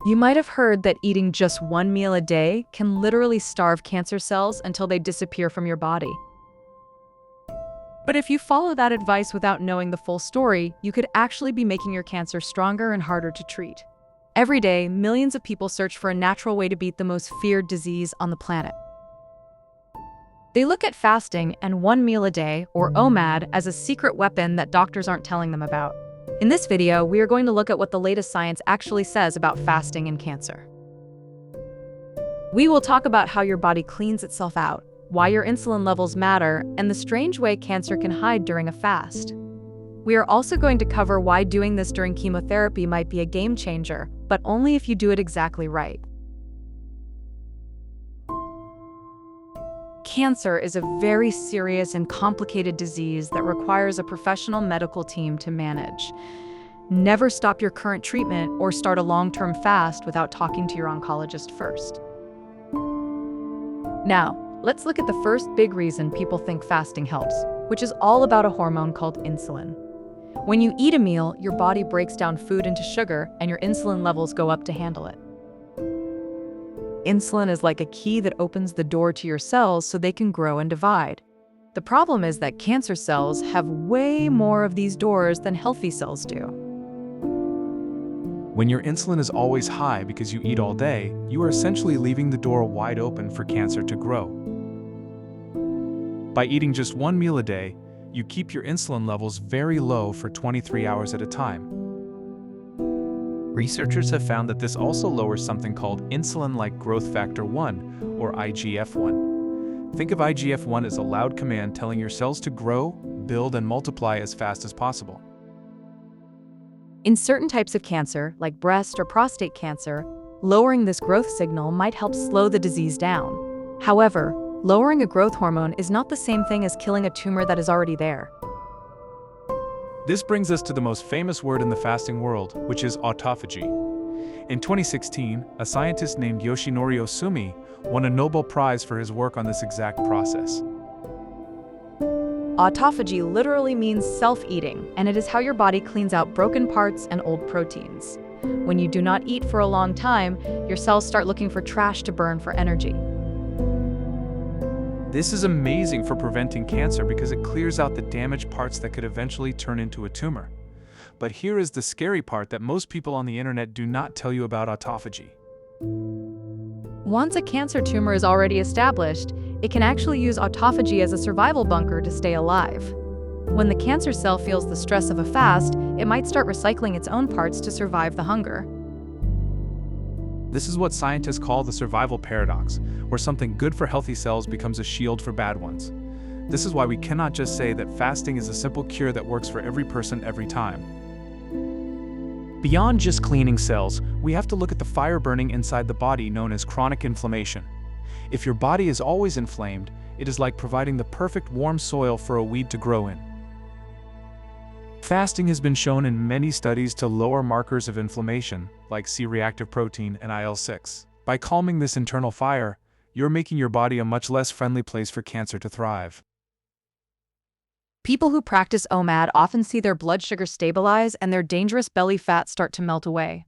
You might have heard that eating just one meal a day can literally starve cancer cells until they disappear from your body. But if you follow that advice without knowing the full story, you could actually be making your cancer stronger and harder to treat. Every day, millions of people search for a natural way to beat the most feared disease on the planet. They look at fasting and one meal a day, or OMAD, as a secret weapon that doctors aren't telling them about. In this video, we are going to look at what the latest science actually says about fasting and cancer. We will talk about how your body cleans itself out, why your insulin levels matter, and the strange way cancer can hide during a fast. We are also going to cover why doing this during chemotherapy might be a game changer, but only if you do it exactly right. Cancer is a very serious and complicated disease that requires a professional medical team to manage. Never stop your current treatment or start a long-term fast without talking to your oncologist first. Now, let's look at the first big reason people think fasting helps, which is all about a hormone called insulin. When you eat a meal, your body breaks down food into sugar and your insulin levels go up to handle it. Insulin is like a key that opens the door to your cells so they can grow and divide. The problem is that cancer cells have way more of these doors than healthy cells do. When your insulin is always high because you eat all day, you are essentially leaving the door wide open for cancer to grow. By eating just one meal a day, you keep your insulin levels very low for 23 hours at a time. Researchers have found that this also lowers something called insulin-like growth factor 1, or IGF-1. Think of IGF-1 as a loud command telling your cells to grow, build, and multiply as fast as possible. In certain types of cancer, like breast or prostate cancer, lowering this growth signal might help slow the disease down. However, lowering a growth hormone is not the same thing as killing a tumor that is already there. This brings us to the most famous word in the fasting world, which is autophagy. In 2016, a scientist named Yoshinori Ohsumi won a Nobel Prize for his work on this exact process. Autophagy literally means self-eating, and it is how your body cleans out broken parts and old proteins. When you do not eat for a long time, your cells start looking for trash to burn for energy. This is amazing for preventing cancer because it clears out the damaged parts that could eventually turn into a tumor. But here is the scary part that most people on the internet do not tell you about autophagy. Once a cancer tumor is already established, it can actually use autophagy as a survival bunker to stay alive. When the cancer cell feels the stress of a fast, it might start recycling its own parts to survive the hunger. This is what scientists call the survival paradox, where something good for healthy cells becomes a shield for bad ones. This is why we cannot just say that fasting is a simple cure that works for every person every time. Beyond just cleaning cells, we have to look at the fire burning inside the body known as chronic inflammation. If your body is always inflamed, it is like providing the perfect warm soil for a weed to grow in. Fasting has been shown in many studies to lower markers of inflammation, like C-reactive protein and IL-6. By calming this internal fire, you're making your body a much less friendly place for cancer to thrive. People who practice OMAD often see their blood sugar stabilize and their dangerous belly fat start to melt away.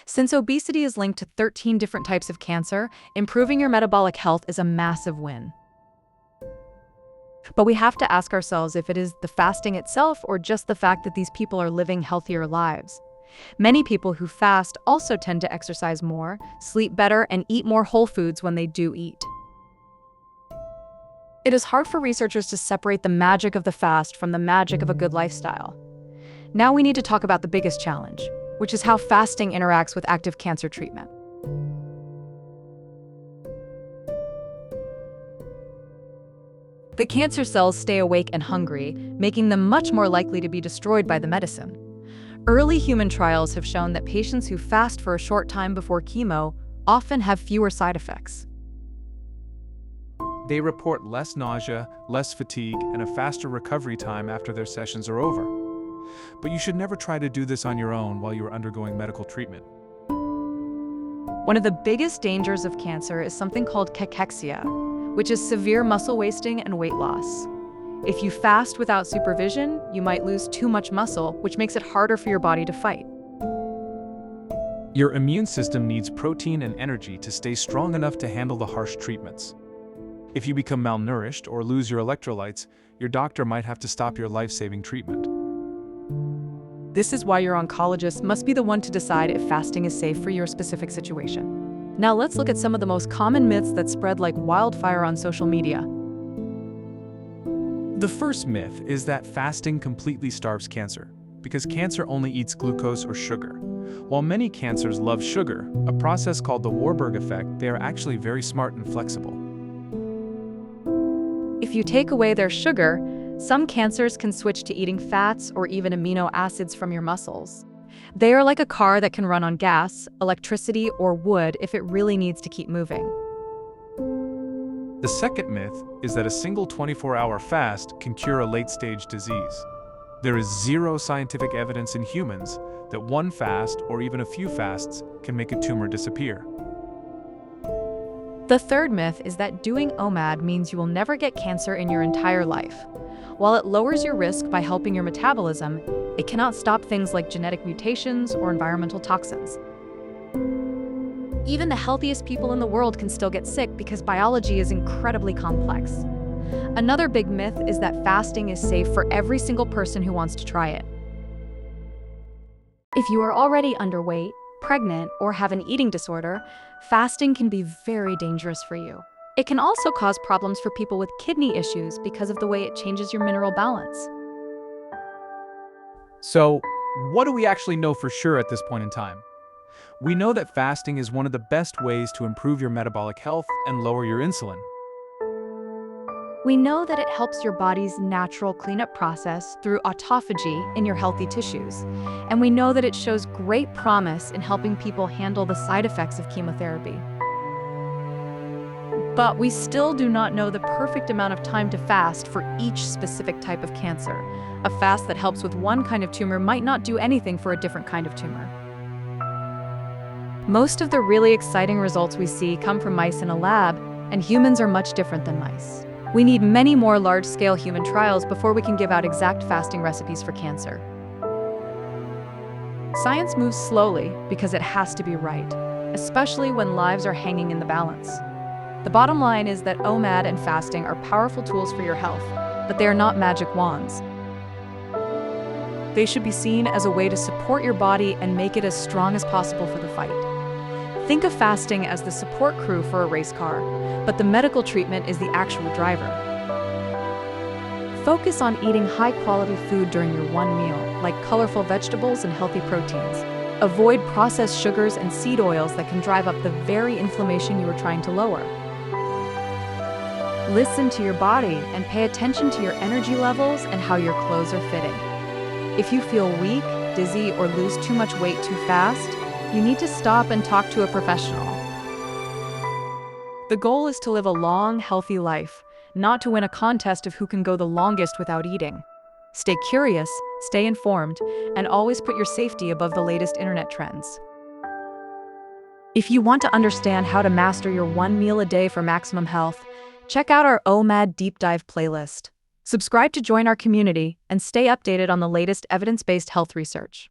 Since obesity is linked to 13 different types of cancer, improving your metabolic health is a massive win. But we have to ask ourselves if it is the fasting itself or just the fact that these people are living healthier lives. Many people who fast also tend to exercise more, sleep better, and eat more whole foods when they do eat. It is hard for researchers to separate the magic of the fast from the magic of a good lifestyle. Now we need to talk about the biggest challenge, which is how fasting interacts with active cancer treatment. The cancer cells stay awake and hungry, making them much more likely to be destroyed by the medicine. Early human trials have shown that patients who fast for a short time before chemo often have fewer side effects. They report less nausea, less fatigue, and a faster recovery time after their sessions are over. But you should never try to do this on your own while you are undergoing medical treatment. One of the biggest dangers of cancer is something called cachexia, which is severe muscle wasting and weight loss. If you fast without supervision, you might lose too much muscle, which makes it harder for your body to fight. Your immune system needs protein and energy to stay strong enough to handle the harsh treatments. If you become malnourished or lose your electrolytes, your doctor might have to stop your life-saving treatment. This is why your oncologist must be the one to decide if fasting is safe for your specific situation. Now let's look at some of the most common myths that spread like wildfire on social media. The first myth is that fasting completely starves cancer, because cancer only eats glucose or sugar. While many cancers love sugar, a process called the Warburg effect, they are actually very smart and flexible. If you take away their sugar, some cancers can switch to eating fats or even amino acids from your muscles. They are like a car that can run on gas, electricity, or wood if it really needs to keep moving. The second myth is that a single 24-hour fast can cure a late-stage disease. There is zero scientific evidence in humans that one fast or even a few fasts can make a tumor disappear. The third myth is that doing OMAD means you will never get cancer in your entire life. While it lowers your risk by helping your metabolism, it cannot stop things like genetic mutations or environmental toxins. Even the healthiest people in the world can still get sick because biology is incredibly complex. Another big myth is that fasting is safe for every single person who wants to try it. If you are already underweight, pregnant, or have an eating disorder, fasting can be very dangerous for you. It can also cause problems for people with kidney issues because of the way it changes your mineral balance. So, what do we actually know for sure at this point in time? We know that fasting is one of the best ways to improve your metabolic health and lower your insulin. We know that it helps your body's natural cleanup process through autophagy in your healthy tissues. And we know that it shows great promise in helping people handle the side effects of chemotherapy. But we still do not know the perfect amount of time to fast for each specific type of cancer. A fast that helps with one kind of tumor might not do anything for a different kind of tumor. Most of the really exciting results we see come from mice in a lab, and humans are much different than mice. We need many more large-scale human trials before we can give out exact fasting recipes for cancer. Science moves slowly because it has to be right, especially when lives are hanging in the balance. The bottom line is that OMAD and fasting are powerful tools for your health, but they are not magic wands. They should be seen as a way to support your body and make it as strong as possible for the fight. Think of fasting as the support crew for a race car, but the medical treatment is the actual driver. Focus on eating high-quality food during your one meal, like colorful vegetables and healthy proteins. Avoid processed sugars and seed oils that can drive up the very inflammation you are trying to lower. Listen to your body and pay attention to your energy levels and how your clothes are fitting. If you feel weak, dizzy, or lose too much weight too fast, you need to stop and talk to a professional. The goal is to live a long, healthy life, not to win a contest of who can go the longest without eating. Stay curious, stay informed, and always put your safety above the latest internet trends. If you want to understand how to master your one meal a day for maximum health, check out our OMAD Deep Dive playlist. Subscribe to join our community and stay updated on the latest evidence-based health research.